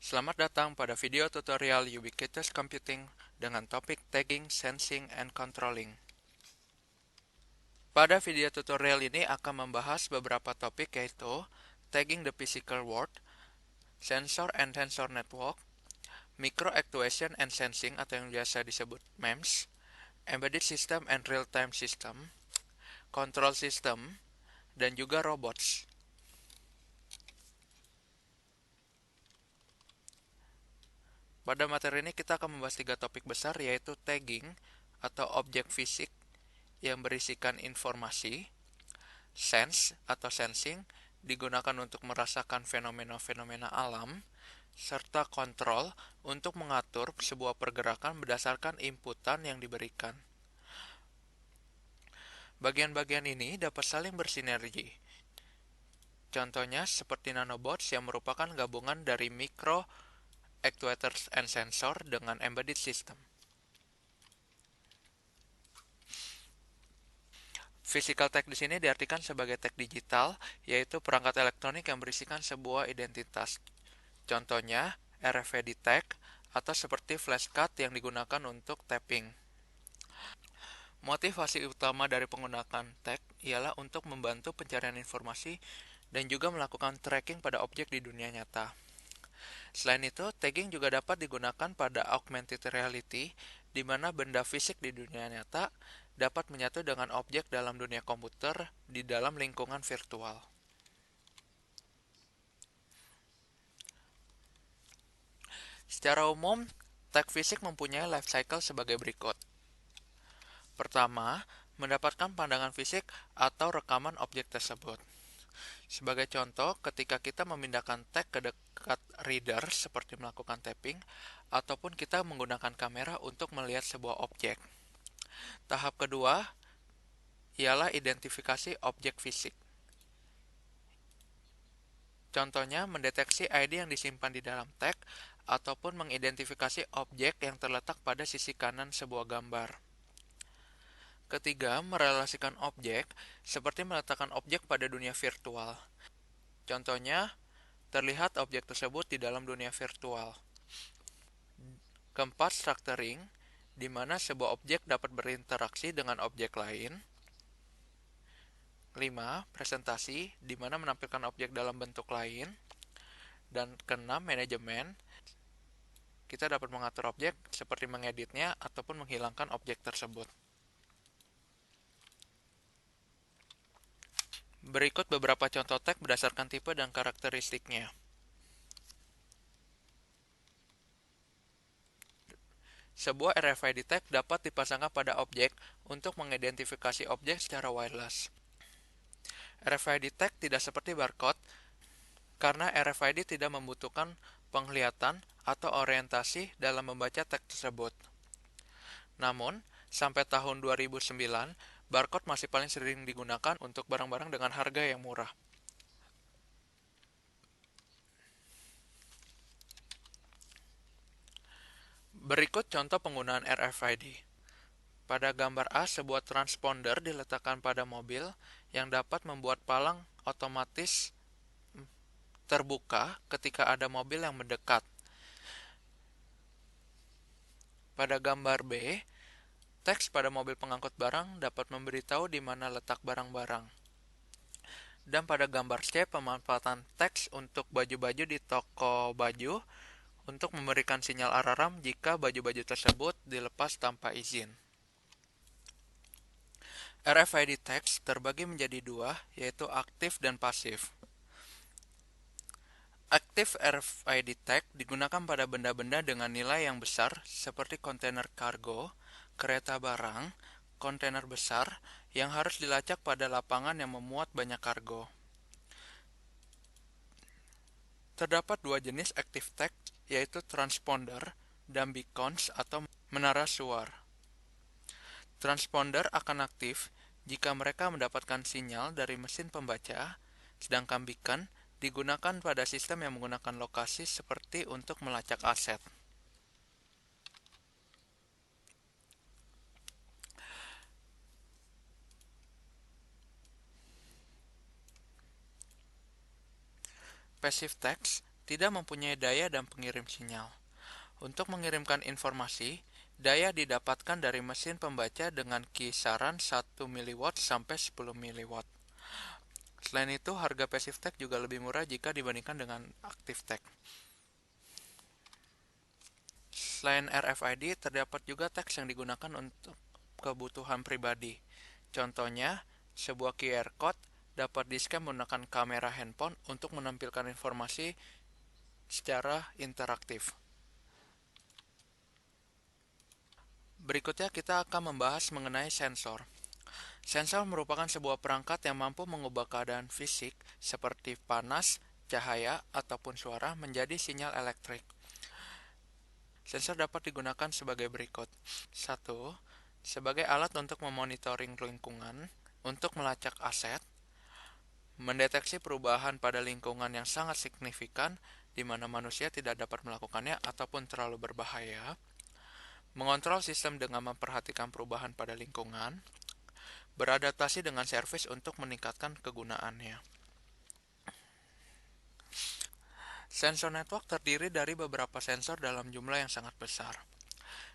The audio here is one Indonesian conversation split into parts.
Selamat datang pada video tutorial Ubiquitous Computing dengan topik Tagging, Sensing, and Controlling. Pada video tutorial ini akan membahas beberapa topik yaitu Tagging the Physical World, Sensor and Sensor Network, Micro Actuation and Sensing atau yang biasa disebut MEMS, Embedded System and Real-Time System, Control System, dan juga Robots. Pada materi ini kita akan membahas tiga topik besar yaitu tagging atau objek fisik yang berisikan informasi, sense atau sensing digunakan untuk merasakan fenomena-fenomena alam, serta kontrol untuk mengatur sebuah pergerakan berdasarkan inputan yang diberikan. Bagian-bagian ini dapat saling bersinergi. Contohnya seperti nanobots yang merupakan gabungan dari micro actuators and sensor dengan embedded system. Physical tag di sini diartikan sebagai tag digital, yaitu perangkat elektronik yang berisikan sebuah identitas. Contohnya, RFID tag atau seperti flashcard yang digunakan untuk tapping. Motivasi utama dari penggunaan tag ialah untuk membantu pencarian informasi dan juga melakukan tracking pada objek di dunia nyata. Selain itu, tagging juga dapat digunakan pada augmented reality, di mana benda fisik di dunia nyata dapat menyatu dengan objek dalam dunia komputer di dalam lingkungan virtual. Secara umum, tag fisik mempunyai life cycle sebagai berikut. Pertama, mendapatkan pandangan fisik atau rekaman objek tersebut. Sebagai contoh, ketika kita memindahkan tag ke dekat reader seperti melakukan tapping, ataupun kita menggunakan kamera untuk melihat sebuah objek. Tahap kedua ialah identifikasi objek fisik. Contohnya, mendeteksi ID yang disimpan di dalam tag, ataupun mengidentifikasi objek yang terletak pada sisi kanan sebuah gambar. Ketiga, merelasikan objek, seperti meletakkan objek pada dunia virtual. Contohnya, terlihat objek tersebut di dalam dunia virtual. Keempat, structuring, di mana sebuah objek dapat berinteraksi dengan objek lain. 5. Presentasi, di mana menampilkan objek dalam bentuk lain. Dan keenam, manajemen, kita dapat mengatur objek seperti mengeditnya ataupun menghilangkan objek tersebut. Berikut beberapa contoh tag berdasarkan tipe dan karakteristiknya. Sebuah RFID tag dapat dipasangkan pada objek untuk mengidentifikasi objek secara wireless. RFID tag tidak seperti barcode, karena RFID tidak membutuhkan penglihatan atau orientasi dalam membaca tag tersebut. Namun, sampai tahun 2009, barcode masih paling sering digunakan untuk barang-barang dengan harga yang murah. Berikut contoh penggunaan RFID. Pada gambar A, sebuah transponder diletakkan pada mobil yang dapat membuat palang otomatis terbuka ketika ada mobil yang mendekat. Pada gambar B, teks pada mobil pengangkut barang dapat memberitahu di mana letak barang-barang. Dan pada gambar C, pemanfaatan teks untuk baju-baju di toko baju untuk memberikan sinyal alarm jika baju-baju tersebut dilepas tanpa izin. RFID tags terbagi menjadi dua, yaitu aktif dan pasif. Aktif RFID tag digunakan pada benda-benda dengan nilai yang besar seperti kontainer kargo, kereta barang, kontainer besar yang harus dilacak pada lapangan yang memuat banyak kargo. Terdapat dua jenis active tag, yaitu transponder dan beacons atau menara suar. Transponder akan aktif jika mereka mendapatkan sinyal dari mesin pembaca, sedangkan beacon digunakan pada sistem yang menggunakan lokasi seperti untuk melacak aset. Passive tags tidak mempunyai daya dan pengirim sinyal. Untuk mengirimkan informasi, daya didapatkan dari mesin pembaca dengan kisaran 1 mW sampai 10 mW. Selain itu, harga passive tag juga lebih murah jika dibandingkan dengan active tag. Selain RFID, terdapat juga teks yang digunakan untuk kebutuhan pribadi. Contohnya, sebuah QR Code dapat di-scan menggunakan kamera handphone untuk menampilkan informasi secara interaktif. Berikutnya kita akan membahas mengenai sensor. Sensor merupakan sebuah perangkat yang mampu mengubah keadaan fisik seperti panas, cahaya, ataupun suara menjadi sinyal elektrik. Sensor dapat digunakan sebagai berikut. 1. Sebagai alat untuk memonitoring lingkungan, untuk melacak aset, mendeteksi perubahan pada lingkungan yang sangat signifikan di mana manusia tidak dapat melakukannya ataupun terlalu berbahaya, mengontrol sistem dengan memperhatikan perubahan pada lingkungan, beradaptasi dengan servis untuk meningkatkan kegunaannya. Sensor network terdiri dari beberapa sensor dalam jumlah yang sangat besar.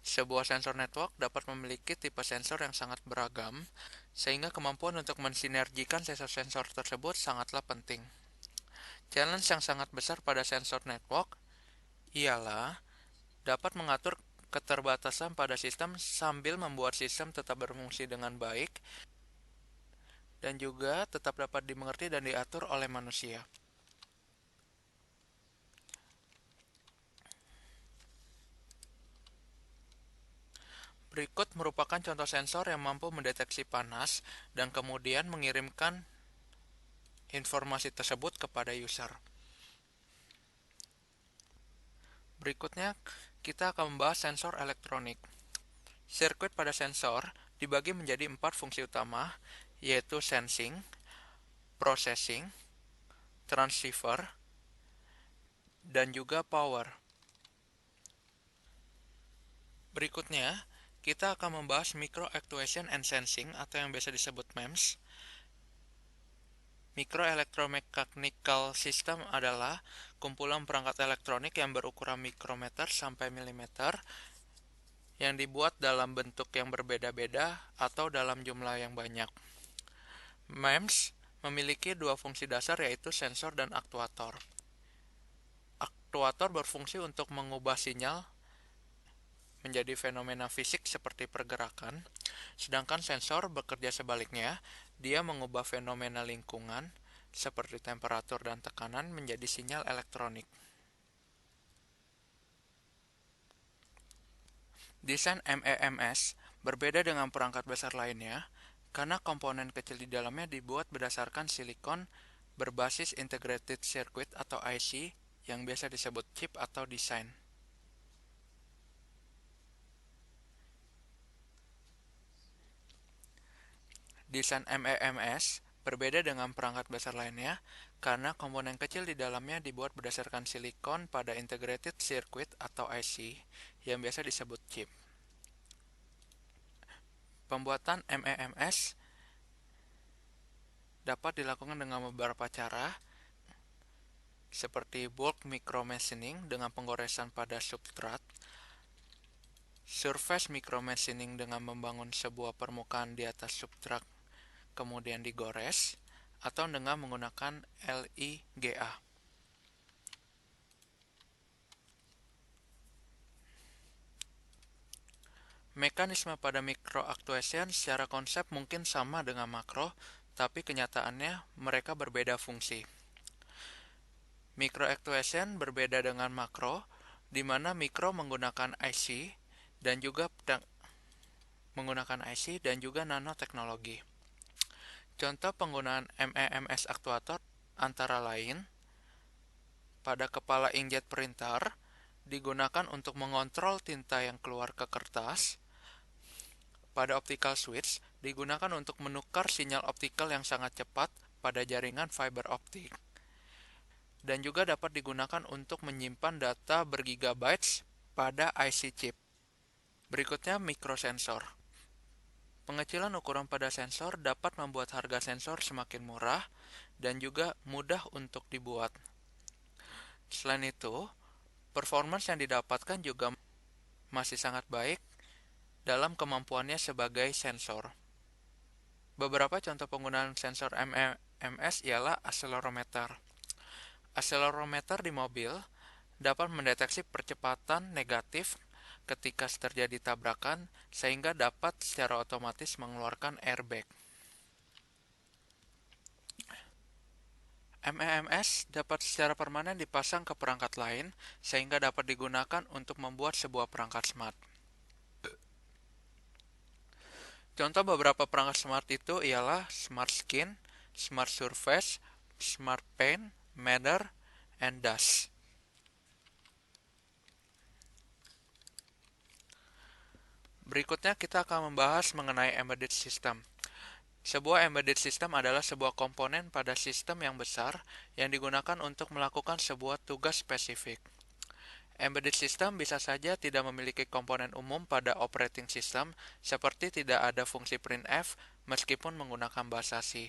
Sebuah sensor network dapat memiliki tipe sensor yang sangat beragam, sehingga kemampuan untuk mensinergikan sensor-sensor tersebut sangatlah penting. Challenge yang sangat besar pada sensor network ialah dapat mengatur keterbatasan pada sistem sambil membuat sistem tetap berfungsi dengan baik dan juga tetap dapat dimengerti dan diatur oleh manusia. Berikut merupakan contoh sensor yang mampu mendeteksi panas dan kemudian mengirimkan informasi tersebut kepada user. Berikutnya, kita akan membahas sensor elektronik. Sirkuit pada sensor dibagi menjadi 4 fungsi utama, yaitu sensing, processing, transceiver, dan juga power. Berikutnya, kita akan membahas Micro Actuation and Sensing atau yang biasa disebut MEMS. Micro Electromechanical System adalah kumpulan perangkat elektronik yang berukuran mikrometer sampai milimeter yang dibuat dalam bentuk yang berbeda-beda atau dalam jumlah yang banyak. MEMS memiliki dua fungsi dasar yaitu sensor dan aktuator. Aktuator berfungsi untuk mengubah sinyal menjadi fenomena fisik seperti pergerakan, sedangkan sensor bekerja sebaliknya, dia mengubah fenomena lingkungan seperti temperatur dan tekanan menjadi sinyal elektronik. Desain MEMS berbeda dengan perangkat besar lainnya karena komponen kecil di dalamnya dibuat berdasarkan silikon berbasis integrated circuit atau IC yang biasa disebut chip atau desain. Desain MEMS berbeda dengan perangkat besar lainnya karena komponen kecil di dalamnya dibuat berdasarkan silikon pada integrated circuit atau IC yang biasa disebut chip. Pembuatan MEMS dapat dilakukan dengan beberapa cara, seperti bulk micromachining dengan penggoresan pada substrat, surface micromachining dengan membangun sebuah permukaan di atas substrat kemudian digores, atau dengan menggunakan LIGA. Mekanisme pada microactuation secara konsep mungkin sama dengan makro, tapi kenyataannya mereka berbeda fungsi. Microactuation berbeda dengan makro, di mana mikro menggunakan IC dan juga nanoteknologi. Contoh penggunaan MEMS aktuator antara lain pada kepala inkjet printer digunakan untuk mengontrol tinta yang keluar ke kertas. Pada optical switch digunakan untuk menukar sinyal optikal yang sangat cepat pada jaringan fiber optik. Dan juga dapat digunakan untuk menyimpan data bergigabytes pada IC chip. Berikutnya mikrosensor. Pengecilan ukuran pada sensor dapat membuat harga sensor semakin murah dan juga mudah untuk dibuat. Selain itu, performance yang didapatkan juga masih sangat baik dalam kemampuannya sebagai sensor. Beberapa contoh penggunaan sensor MEMS ialah accelerometer. Accelerometer di mobil dapat mendeteksi percepatan negatif ketika terjadi tabrakan sehingga dapat secara otomatis mengeluarkan airbag. MEMS dapat secara permanen dipasang ke perangkat lain sehingga dapat digunakan untuk membuat sebuah perangkat smart. Contoh beberapa perangkat smart itu ialah Smart Skin, Smart Surface, Smart Paint, Matter, and Dash. Berikutnya kita akan membahas mengenai embedded system. Sebuah embedded system adalah sebuah komponen pada sistem yang besar yang digunakan untuk melakukan sebuah tugas spesifik. Embedded system bisa saja tidak memiliki komponen umum pada operating system, seperti tidak ada fungsi printf meskipun menggunakan bahasa C.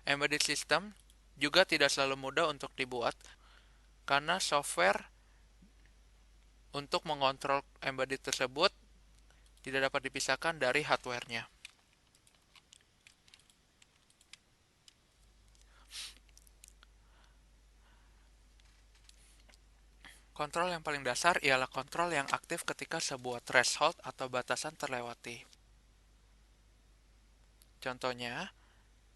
Embedded system juga tidak selalu mudah untuk dibuat, karena software untuk mengontrol embedded tersebut tidak dapat dipisahkan dari hardware-nya. Kontrol yang paling dasar ialah kontrol yang aktif ketika sebuah threshold atau batasan terlewati. Contohnya,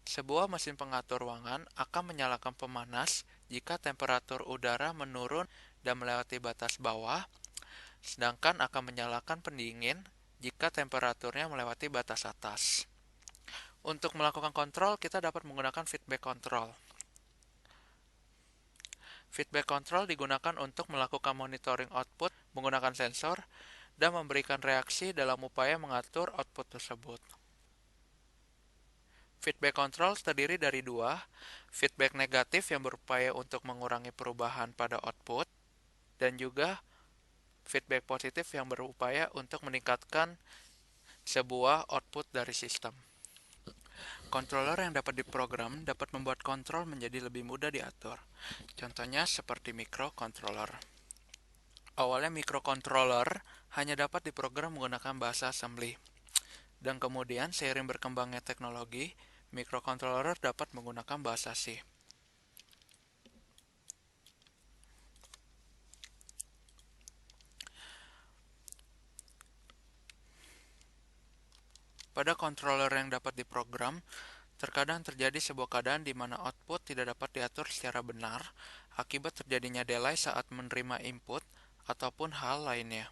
sebuah mesin pengatur ruangan akan menyalakan pemanas jika temperatur udara menurun dan melewati batas bawah, sedangkan akan menyalakan pendingin jika temperaturnya melewati batas atas. Untuk melakukan kontrol, kita dapat menggunakan feedback control. Feedback control digunakan untuk melakukan monitoring output menggunakan sensor dan memberikan reaksi dalam upaya mengatur output tersebut. Feedback control terdiri dari dua, feedback negatif yang berupaya untuk mengurangi perubahan pada output, dan juga feedback positif yang berupaya untuk meningkatkan sebuah output dari sistem. Controller yang dapat diprogram dapat membuat kontrol menjadi lebih mudah diatur. Contohnya seperti microcontroller. Awalnya microcontroller hanya dapat diprogram menggunakan bahasa assembly. Dan kemudian seiring berkembangnya teknologi, microcontroller dapat menggunakan bahasa C. Pada controller yang dapat diprogram, terkadang terjadi sebuah keadaan di mana output tidak dapat diatur secara benar akibat terjadinya delay saat menerima input ataupun hal lainnya.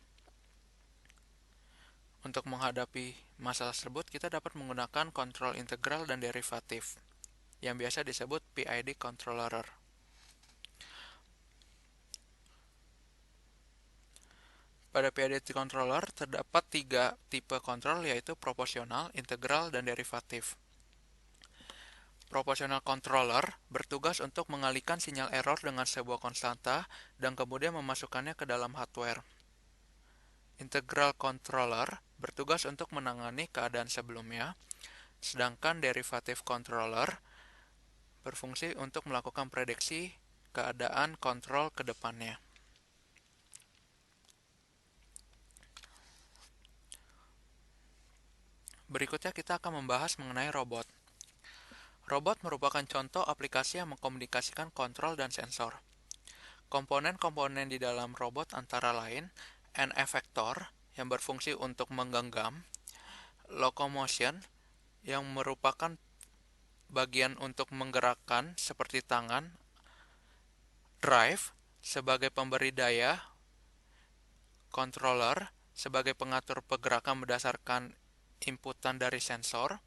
Untuk menghadapi masalah tersebut, kita dapat menggunakan kontrol integral dan derivatif, yang biasa disebut PID controller. Pada PID controller terdapat tiga tipe kontrol, yaitu proporsional, integral, dan derivatif. Proportional controller bertugas untuk mengalihkan sinyal error dengan sebuah konstanta dan kemudian memasukkannya ke dalam hardware. Integral controller bertugas untuk menangani keadaan sebelumnya, sedangkan derivative controller berfungsi untuk melakukan prediksi keadaan kontrol ke depannya. Berikutnya kita akan membahas mengenai robot. Robot merupakan contoh aplikasi yang mengkomunikasikan kontrol dan sensor. Komponen-komponen di dalam robot antara lain N-effector yang berfungsi untuk menggenggam, locomotion yang merupakan bagian untuk menggerakkan seperti tangan, drive sebagai pemberi daya, controller sebagai pengatur pergerakan berdasarkan inputan dari sensor,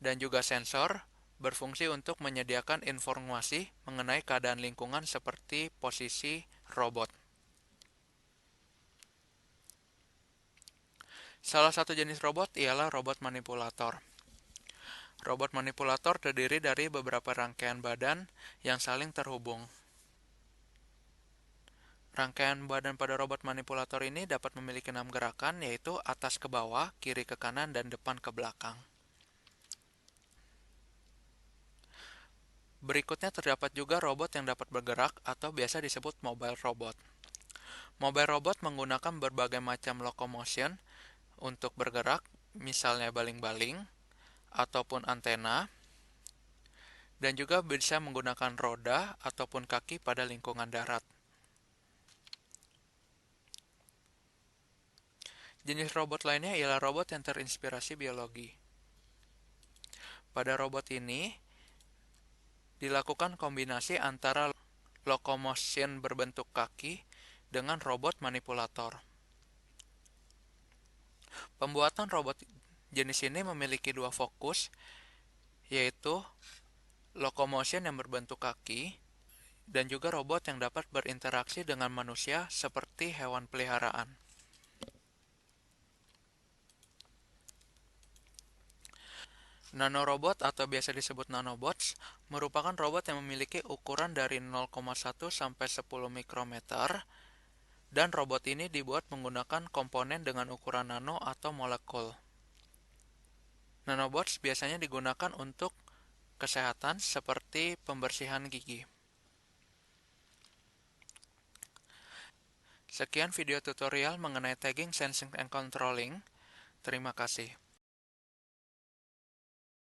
dan juga sensor berfungsi untuk menyediakan informasi mengenai keadaan lingkungan seperti posisi robot. Salah satu jenis robot ialah robot manipulator. Robot manipulator terdiri dari beberapa rangkaian badan yang saling terhubung. Rangkaian badan pada robot manipulator ini dapat memiliki 6 gerakan, yaitu atas ke bawah, kiri ke kanan, dan depan ke belakang. Berikutnya terdapat juga robot yang dapat bergerak atau biasa disebut mobile robot. Mobile robot menggunakan berbagai macam locomotion untuk bergerak, misalnya baling-baling ataupun antena, dan juga bisa menggunakan roda ataupun kaki pada lingkungan darat. Jenis robot lainnya ialah robot yang terinspirasi biologi. Pada robot ini, dilakukan kombinasi antara locomotion berbentuk kaki dengan robot manipulator. Pembuatan robot jenis ini memiliki dua fokus, yaitu locomotion yang berbentuk kaki dan juga robot yang dapat berinteraksi dengan manusia seperti hewan peliharaan. Nanorobot atau biasa disebut nanobots merupakan robot yang memiliki ukuran dari 0,1 sampai 10 mikrometer dan robot ini dibuat menggunakan komponen dengan ukuran nano atau molekul. Nanobots biasanya digunakan untuk kesehatan seperti pembersihan gigi. Sekian video tutorial mengenai tagging, sensing, and controlling. Terima kasih.